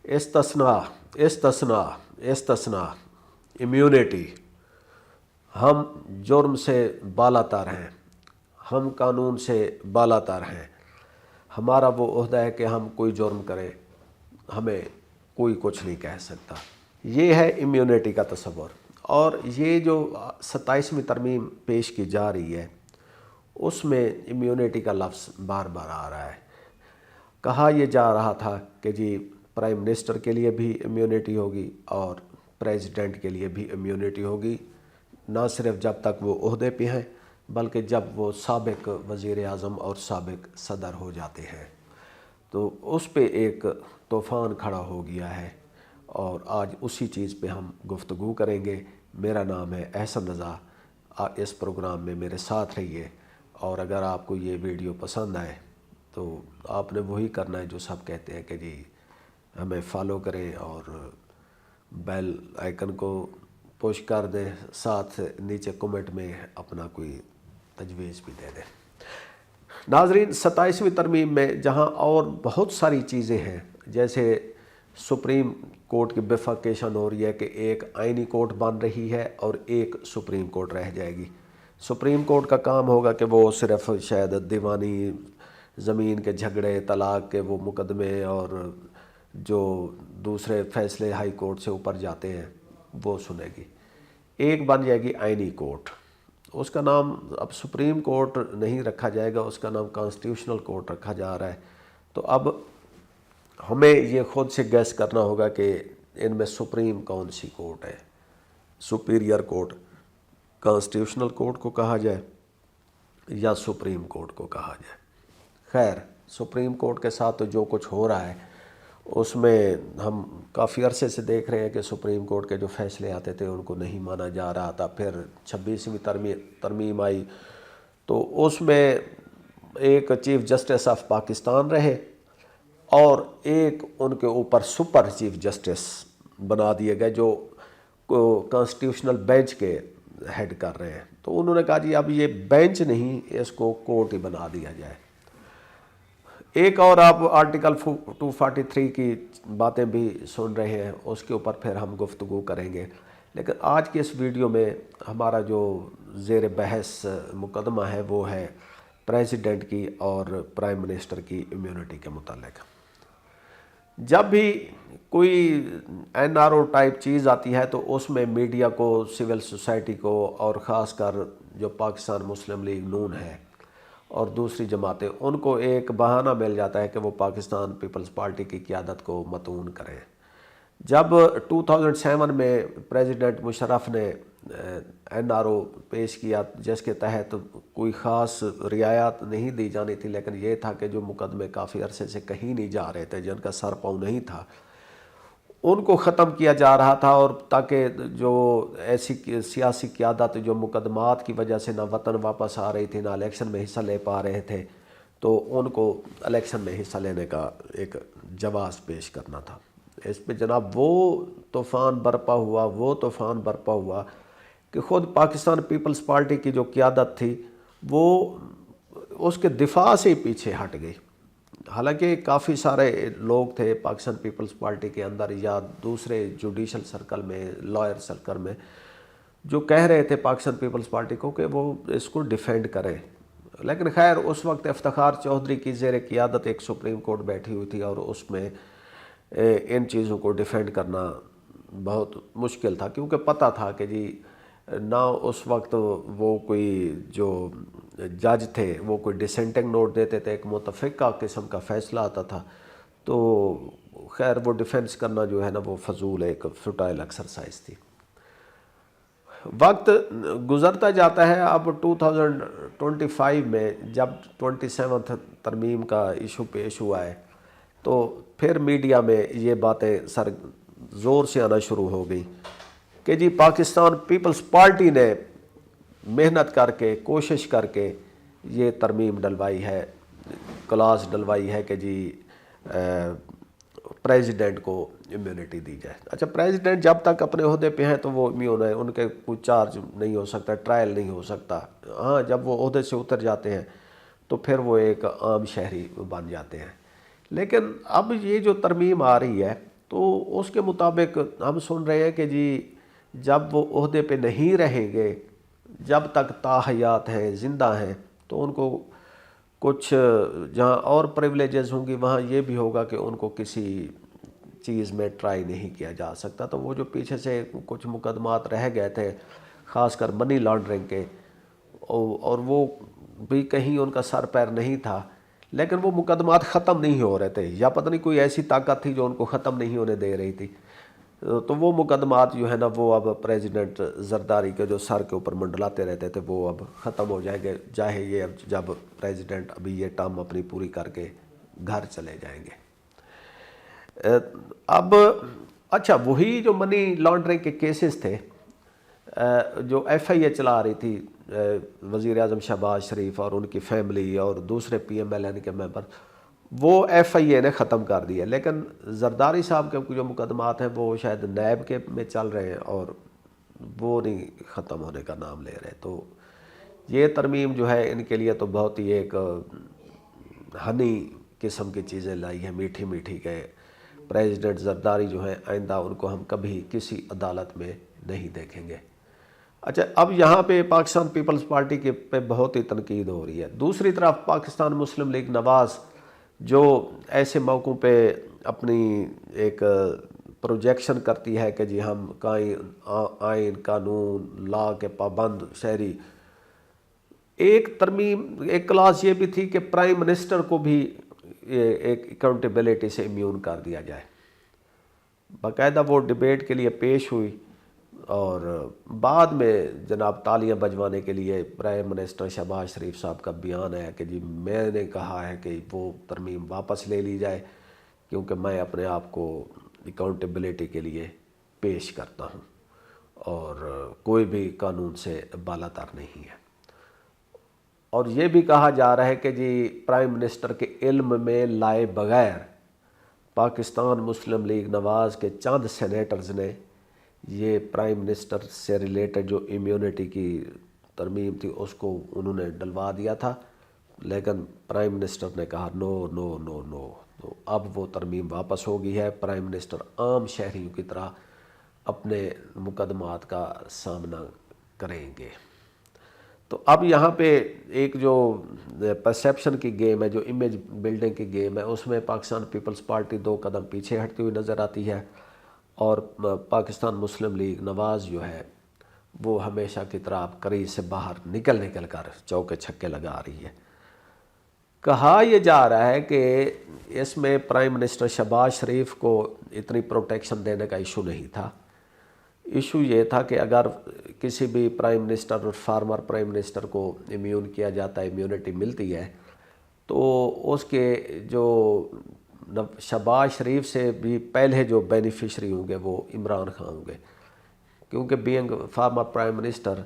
استثناء استثناء استثناء immunity, ہم جرم سے بالا تر ہیں، ہم قانون سے بالا تر ہیں، ہمارا وہ عہدہ ہے کہ ہم کوئی جرم کریں ہمیں کوئی کچھ نہیں کہہ سکتا۔ یہ ہے امیونٹی کا تصور۔ اور یہ جو 27ویں ترمیم پیش کی جا رہی ہے اس میں امیونٹی کا لفظ بار بار آ رہا ہے۔ کہا یہ جا رہا تھا کہ جی پرائم منسٹر کے لیے بھی امیونٹی ہوگی اور پریزیڈنٹ کے لیے بھی امیونٹی ہوگی، نہ صرف جب تک وہ عہدے پہ ہیں بلکہ جب وہ سابق وزیر اعظم اور سابق صدر ہو جاتے ہیں۔ تو اس پہ ایک طوفان کھڑا ہو گیا ہے اور آج اسی چیز پہ ہم گفتگو کریں گے۔ میرا نام ہے احسن رضا، اس پروگرام میں میرے ساتھ رہیے، اور اگر آپ کو یہ ویڈیو پسند آئے تو آپ نے وہی کرنا ہے جو سب کہتے ہیں کہ جی ہمیں فالو کریں اور بیل آئیکن کو پش کر دیں، ساتھ نیچے کمنٹ میں اپنا کوئی تجویز بھی دے دیں۔ ناظرین، 27ویں ترمیم میں جہاں اور بہت ساری چیزیں ہیں، جیسے سپریم کورٹ کی بیفرکیشن ہو رہی ہے کہ ایک آئینی کورٹ بن رہی ہے اور ایک سپریم کورٹ رہ جائے گی۔ سپریم کورٹ کا کام ہوگا کہ وہ صرف شاید دیوانی زمین کے جھگڑے، طلاق کے وہ مقدمے اور جو دوسرے فیصلے ہائی کورٹ سے اوپر جاتے ہیں وہ سنے گی۔ ایک بن جائے گی آئینی کورٹ، اس کا نام اب سپریم کورٹ نہیں رکھا جائے گا، اس کا نام کانسٹیٹیوشنل کورٹ رکھا جا رہا ہے۔ تو اب ہمیں یہ خود سے گیس کرنا ہوگا کہ ان میں سپریم کون سی کورٹ ہے، سپیریئر کورٹ کانسٹیٹیوشنل کورٹ کو کہا جائے یا سپریم کورٹ کو کہا جائے۔ خیر، سپریم کورٹ کے ساتھ تو جو کچھ ہو رہا ہے اس میں ہم کافی عرصے سے دیکھ رہے ہیں کہ سپریم کورٹ کے جو فیصلے آتے تھے ان کو نہیں مانا جا رہا تھا۔ پھر 26ویں ترمیم آئی تو اس میں ایک چیف جسٹس آف پاکستان رہے اور ایک ان کے اوپر سپر چیف جسٹس بنا دیے گئے جو کانسٹیٹیوشنل بینچ کے ہیڈ کر رہے ہیں۔ تو انہوں نے کہا جی اب یہ بینچ نہیں، اس کو کورٹ ہی بنا دیا جائے۔ ایک اور آپ آرٹیکل 243 کی باتیں بھی سن رہے ہیں، اس کے اوپر پھر ہم گفتگو کریں گے۔ لیکن آج کے اس ویڈیو میں ہمارا جو زیر بحث مقدمہ ہے وہ ہے پریزیڈنٹ کی اور پرائم منسٹر کی امیونٹی کے متعلق۔ جب بھی کوئی این آر او ٹائپ چیز آتی ہے تو اس میں میڈیا کو، سول سوسائٹی کو اور خاص کر جو پاکستان مسلم لیگ نون ہے اور دوسری جماعتیں، ان کو ایک بہانہ مل جاتا ہے کہ وہ پاکستان پیپلز پارٹی کی قیادت کو مطعون کریں۔ جب 2007 میں پریزیڈنٹ مشرف نے این آر او پیش کیا جس کے تحت کوئی خاص رعایت نہیں دی جانی تھی، لیکن یہ تھا کہ جو مقدمے کافی عرصے سے کہیں نہیں جا رہے تھے، جن کا سر پاؤں نہیں تھا، ان کو ختم کیا جا رہا تھا، اور تاکہ جو ایسی سیاسی قیادت جو مقدمات کی وجہ سے نہ وطن واپس آ رہی تھی نہ الیکشن میں حصہ لے پا رہے تھے، تو ان کو الیکشن میں حصہ لینے کا ایک جواز پیش کرنا تھا۔ اس پہ جناب وہ طوفان برپا ہوا کہ خود پاکستان پیپلز پارٹی کی جو قیادت تھی وہ اس کے دفاع سے پیچھے ہٹ گئی۔ حالانکہ کافی سارے لوگ تھے پاکستان پیپلز پارٹی کے اندر یا دوسرے جوڈیشل سرکل میں، لائر سرکل میں، جو کہہ رہے تھے پاکستان پیپلز پارٹی کو کہ وہ اس کو ڈیفینڈ کریں۔ لیکن خیر اس وقت افتخار چودھری کی زیر قیادت ایک سپریم کورٹ بیٹھی ہوئی تھی اور اس میں ان چیزوں کو ڈیفینڈ کرنا بہت مشکل تھا، کیونکہ پتہ تھا کہ جی نہ اس وقت وہ کوئی جو جج تھے وہ کوئی ڈسینٹنگ نوٹ دیتے تھے، ایک متفقہ قسم کا فیصلہ آتا تھا، تو خیر وہ ڈیفینس کرنا جو ہے نا وہ فضول ایک فوٹائل ایکسرسائز تھی۔ وقت گزرتا جاتا ہے، اب 2025 میں جب 27 ترمیم کا ایشو پیش ہوا ہے تو پھر میڈیا میں یہ باتیں زور سے آنا شروع ہو گئی کہ جی پاکستان پیپلز پارٹی نے محنت کر کے، کوشش کر کے یہ ترمیم ڈلوائی ہے، کلاس ڈلوائی ہے کہ جی پریزیڈنٹ کو امیونٹی دی جائے۔ اچھا، پریزیڈنٹ جب تک اپنے عہدے پہ ہیں تو وہ امیون ہے، ان کے کوئی چارج نہیں ہو سکتا، ٹرائل نہیں ہو سکتا۔ ہاں، جب وہ عہدے سے اتر جاتے ہیں تو پھر وہ ایک عام شہری بن جاتے ہیں۔ لیکن اب یہ جو ترمیم آ رہی ہے تو اس کے مطابق ہم سن رہے ہیں کہ جی جب وہ عہدے پہ نہیں رہیں گے، جب تک تاحیات ہیں، زندہ ہیں، تو ان کو کچھ جہاں اور پریولیجز ہوں گی وہاں یہ بھی ہوگا کہ ان کو کسی چیز میں ٹرائی نہیں کیا جا سکتا۔ تو وہ جو پیچھے سے کچھ مقدمات رہ گئے تھے خاص کر منی لانڈرنگ کے، اور وہ بھی کہیں ان کا سر پیر نہیں تھا، لیکن وہ مقدمات ختم نہیں ہو رہے تھے، یا پتہ نہیں کوئی ایسی طاقت تھی جو ان کو ختم نہیں ہونے دے رہی تھی۔ تو وہ مقدمات جو ہے نا وہ اب پریزیڈنٹ زرداری کے جو سر کے اوپر منڈلاتے رہتے تھے وہ اب ختم ہو جائیں گے، چاہے یہ اب جب پریزیڈنٹ ابھی یہ ٹرم اپنی پوری کر کے گھر چلے جائیں گے۔ اب اچھا، وہی جو منی لانڈرنگ کے کیسز تھے جو ایف آئی اے چلا رہی تھی، وزیر اعظم شہباز شریف اور ان کی فیملی اور دوسرے پی ایم ایل این کے ممبر، وہ ایف آئی اے نے ختم کر دیا، لیکن زرداری صاحب کے جو مقدمات ہیں وہ شاید نیب کے میں چل رہے ہیں اور وہ نہیں ختم ہونے کا نام لے رہے۔ تو یہ ترمیم جو ہے ان کے لیے تو بہت ہی ایک ہنی قسم کی چیزیں لائی ہیں، میٹھی میٹھی، کہ پریزیڈنٹ زرداری جو ہیں آئندہ ان کو ہم کبھی کسی عدالت میں نہیں دیکھیں گے۔ اچھا، اب یہاں پہ پاکستان پیپلز پارٹی کے پہ بہت ہی تنقید ہو رہی ہے۔ دوسری طرف پاکستان مسلم لیگ نواز جو ایسے موقعوں پہ اپنی ایک پروجیکشن کرتی ہے کہ جی ہم آئین، قانون، لا کے پابند شہری، ایک ترمیم، ایک کلاس یہ بھی تھی کہ پرائم منسٹر کو بھی ایک اکاؤنٹیبلٹی سے امیون کر دیا جائے۔ باقاعدہ وہ ڈیبیٹ کے لیے پیش ہوئی اور بعد میں جناب تالیاں بجوانے کے لیے پرائم منسٹر شہباز شریف صاحب کا بیان ہے کہ جی میں نے کہا ہے کہ وہ ترمیم واپس لے لی جائے کیونکہ میں اپنے آپ کو اکاؤنٹیبلٹی کے لیے پیش کرتا ہوں اور کوئی بھی قانون سے بالاتر نہیں ہے۔ اور یہ بھی کہا جا رہا ہے کہ جی پرائم منسٹر کے علم میں لائے بغیر پاکستان مسلم لیگ نواز کے چند سینیٹرز نے یہ پرائم منسٹر سے ریلیٹڈ جو امیونٹی کی ترمیم تھی اس کو انہوں نے ڈلوا دیا تھا، لیکن پرائم منسٹر نے کہا نو نو نو نو، تو اب وہ ترمیم واپس ہو گئی ہے۔ پرائم منسٹر عام شہریوں کی طرح اپنے مقدمات کا سامنا کریں گے۔ تو اب یہاں پہ ایک جو پرسیپشن کی گیم ہے، جو امیج بلڈنگ کی گیم ہے، اس میں پاکستان پیپلز پارٹی 2 قدم پیچھے ہٹتی ہوئی نظر آتی ہے اور پاکستان مسلم لیگ نواز جو ہے وہ ہمیشہ کی طرح کریز سے باہر نکل کر چوکے چھکے لگا رہی ہے۔ کہا یہ جا رہا ہے کہ اس میں پرائم منسٹر شہباز شریف کو اتنی پروٹیکشن دینے کا ایشو نہیں تھا۔ ایشو یہ تھا کہ اگر کسی بھی پرائم منسٹر اور فارمر پرائم منسٹر کو امیون کیا جاتا ہے، امیونٹی ملتی ہے، تو اس کے جو شہباز شریف سے بھی پہلے جو بینیفیشری ہوں گے وہ عمران خان ہوں گے، کیونکہ بینگ فارمر پرائم منسٹر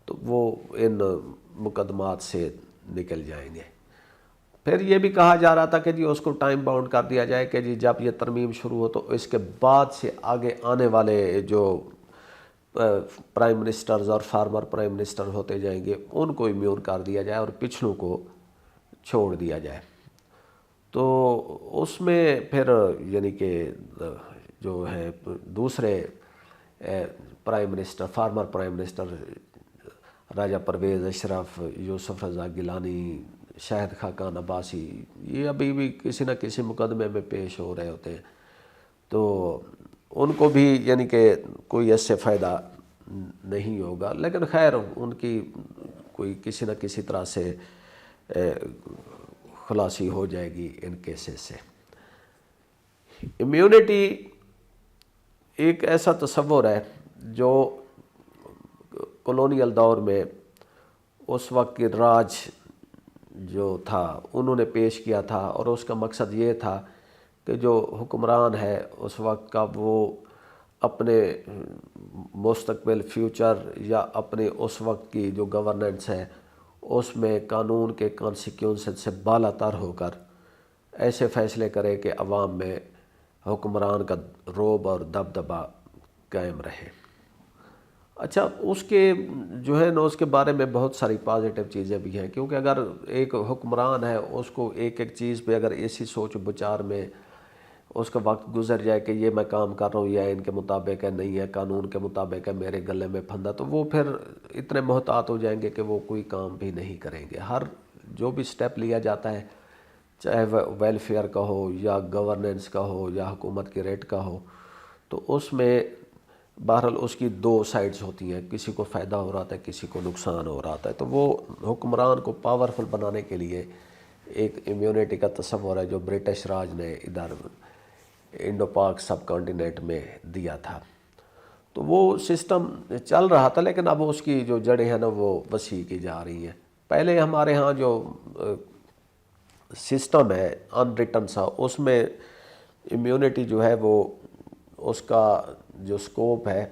تو وہ ان مقدمات سے نکل جائیں گے۔ پھر یہ بھی کہا جا رہا تھا کہ جی اس کو ٹائم باؤنڈ کر دیا جائے کہ جی جب یہ ترمیم شروع ہو تو اس کے بعد سے آگے آنے والے جو پرائم منسٹرز اور فارمر پرائم منسٹر ہوتے جائیں گے ان کو امیون کر دیا جائے اور پچھلوں کو چھوڑ دیا جائے۔ تو اس میں پھر یعنی کہ جو ہے دوسرے prime minister, former prime minister Raja Pervez Ashraf, Yousaf Raza Gilani, Shahid Khaqan Abbasi, یہ ابھی بھی کسی نہ کسی مقدمے میں پیش ہو رہے ہوتے ہیں، تو ان کو بھی یعنی کہ کوئی اس سے فائدہ نہیں ہوگا، لیکن خیر ان کی کوئی کسی نہ کسی طرح سے خلاصی ہو جائے گی ان کیسز سے۔ امیونٹی ایک ایسا تصور ہے جو کولونیل دور میں اس وقت کے راج جو تھا انہوں نے پیش کیا تھا، اور اس کا مقصد یہ تھا کہ جو حکمران ہے اس وقت کا وہ اپنے مستقبل فیوچر یا اپنے اس وقت کی جو گورننس ہے اس میں قانون کے کانسیکوینس سے بالا تر ہو کر ایسے فیصلے کرے کہ عوام میں حکمران کا رعب اور دبدبہ قائم رہے۔ اچھا، اس کے جو ہے نا اس کے بارے میں بہت ساری پازیٹیو چیزیں بھی ہیں، کیونکہ اگر ایک حکمران ہے اس کو ایک ایک چیز پہ اگر ایسی سوچ بچار میں اس کا وقت گزر جائے کہ یہ میں کام کر رہا ہوں یا ان کے مطابق ہے نہیں ہے، قانون کے مطابق ہے، میرے گلے میں پھندا، تو وہ پھر اتنے محتاط ہو جائیں گے کہ وہ کوئی کام بھی نہیں کریں گے۔ ہر جو بھی سٹیپ لیا جاتا ہے، چاہے ویلفیئر کا ہو یا گورننس کا ہو یا حکومت کی ریٹ کا ہو، تو اس میں بہرحال اس کی دو سائڈز ہوتی ہیں، کسی کو فائدہ ہو رہا ہے، کسی کو نقصان ہو رہا ہے۔ تو وہ حکمران کو پاورفل بنانے کے لیے ایک امیونٹی کا تصور ہے جو برٹش راج نے ادھر انڈو پاک سب کانٹیننٹ میں دیا تھا۔ تو وہ سسٹم چل رہا تھا، لیکن اب اس کی جو جڑیں ہیں نا وہ وسیع کی جا رہی ہیں۔ پہلے ہمارے ہاں جو سسٹم ہے ان ریٹن سا، اس میں امیونٹی جو ہے وہ اس کا جو سکوپ ہے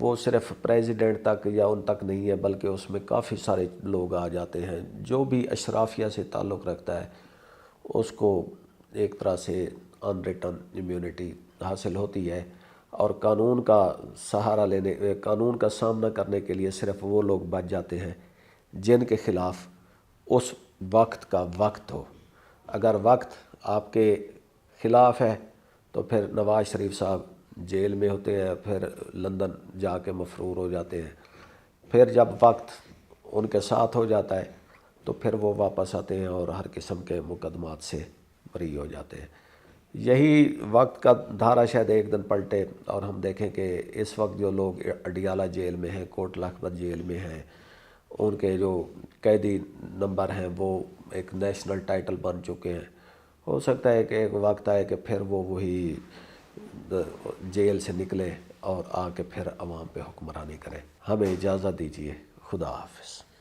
وہ صرف پریزیڈنٹ تک یا ان تک نہیں ہے، بلکہ اس میں کافی سارے لوگ آ جاتے ہیں۔ جو بھی اشرافیہ سے تعلق رکھتا ہے اس کو ایک طرح سے ان ریٹن امیونٹی حاصل ہوتی ہے، اور قانون کا سہارا لینے، قانون کا سامنا کرنے کے لیے صرف وہ لوگ بچ جاتے ہیں جن کے خلاف اس وقت کا وقت ہو۔ اگر وقت آپ کے خلاف ہے تو پھر نواز شریف صاحب جیل میں ہوتے ہیں، پھر لندن جا کے مفرور ہو جاتے ہیں۔ پھر جب وقت ان کے ساتھ ہو جاتا ہے تو پھر وہ واپس آتے ہیں اور ہر قسم کے مقدمات سے بری ہو جاتے ہیں۔ یہی وقت کا دھارا شاید ایک دن پلٹے اور ہم دیکھیں کہ اس وقت جو لوگ اڈیالہ جیل میں ہیں، کوٹ لکھپت جیل میں ہیں، ان کے جو قیدی نمبر ہیں وہ ایک نیشنل ٹائٹل بن چکے ہیں۔ ہو سکتا ہے کہ ایک وقت آئے کہ پھر وہ وہی جیل سے نکلے اور آ کے پھر عوام پہ حکمرانی کرے۔ ہمیں اجازت دیجیے، خدا حافظ۔